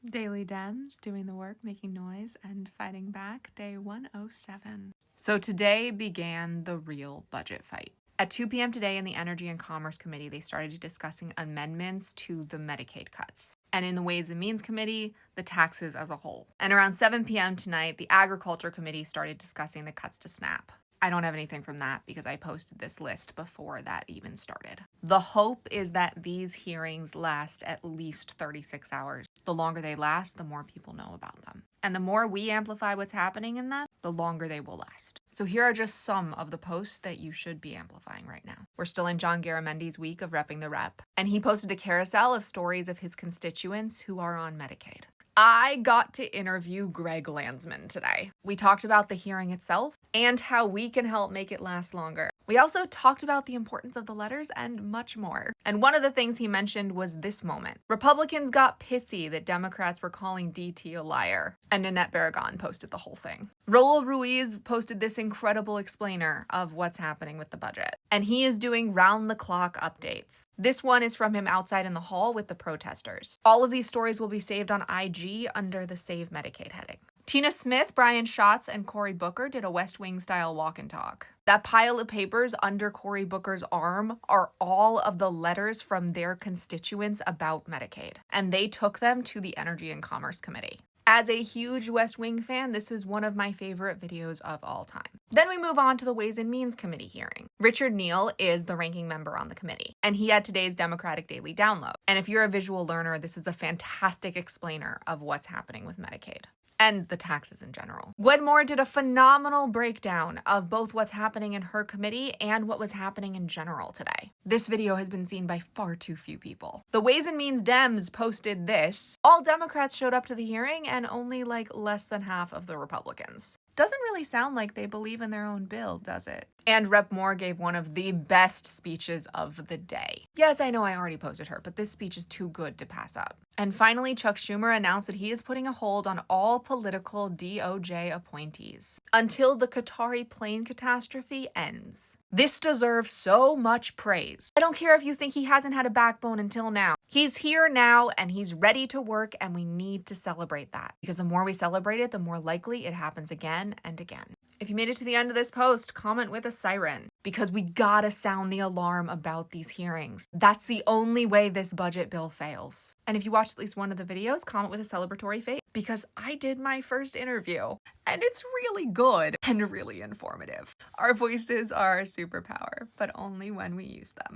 Daily Dems, doing the work, making noise, and fighting back, day 107. So today began the real budget fight. At 2 p.m. today in the Energy and Commerce Committee, they started discussing amendments to the Medicaid cuts. And in the Ways and Means Committee, the taxes as a whole. And around 7 p.m. tonight, the Agriculture Committee started discussing the cuts to SNAP. I don't have anything from that because I posted this list before that even started. The hope is that these hearings last at least 36 hours. The longer they last, the more people know about them. And the more we amplify what's happening in them, the longer they will last. So here are just some of the posts that you should be amplifying right now. We're still in John Garamendi's week of repping the rep, and he posted a carousel of stories of his constituents who are on Medicaid. I got to interview Greg Landsman today. We talked about the hearing itself and how we can help make it last longer. We also talked about the importance of the letters and much more. And one of the things he mentioned was this moment. Republicans got pissy that Democrats were calling DT a liar. And Nanette Barragan posted the whole thing. Raul Ruiz posted this incredible explainer of what's happening with the budget. And he is doing round-the-clock updates. This one is from him outside in the hall with the protesters. All of these stories will be saved on IG under the Save Medicaid heading. Tina Smith, Brian Schatz, and Cory Booker did a West Wing-style walk and talk. That pile of papers under Cory Booker's arm are all of the letters from their constituents about Medicaid, and they took them to the Energy and Commerce Committee. As a huge West Wing fan, this is one of my favorite videos of all time. Then we move on to the Ways and Means Committee hearing. Richard Neal is the ranking member on the committee, and he had today's Democratic Daily Download. And if you're a visual learner, this is a fantastic explainer of what's happening with Medicaid. And the taxes in general. Gwen Moore did a phenomenal breakdown of both what's happening in her committee and what was happening in general today. This video has been seen by far too few people. The Ways and Means Dems posted this. All Democrats showed up to the hearing and only less than half of the Republicans. Doesn't really sound like they believe in their own bill, does it? And Rep. Moore gave one of the best speeches of the day. Yes, I know I already posted her, but this speech is too good to pass up. And finally, Chuck Schumer announced that he is putting a hold on all political DOJ appointees until the Qatari plane catastrophe ends. This deserves so much praise. I don't care if you think he hasn't had a backbone until now. He's here now and he's ready to work, and we need to celebrate that. Because the more we celebrate it, the more likely it happens again and again. If you made it to the end of this post, comment with a siren, because we gotta sound the alarm about these hearings. That's the only way this budget bill fails. And if you watched at least one of the videos, comment with a celebratory face, because I did my first interview and it's really good and really informative. Our voices are our superpower, but only when we use them.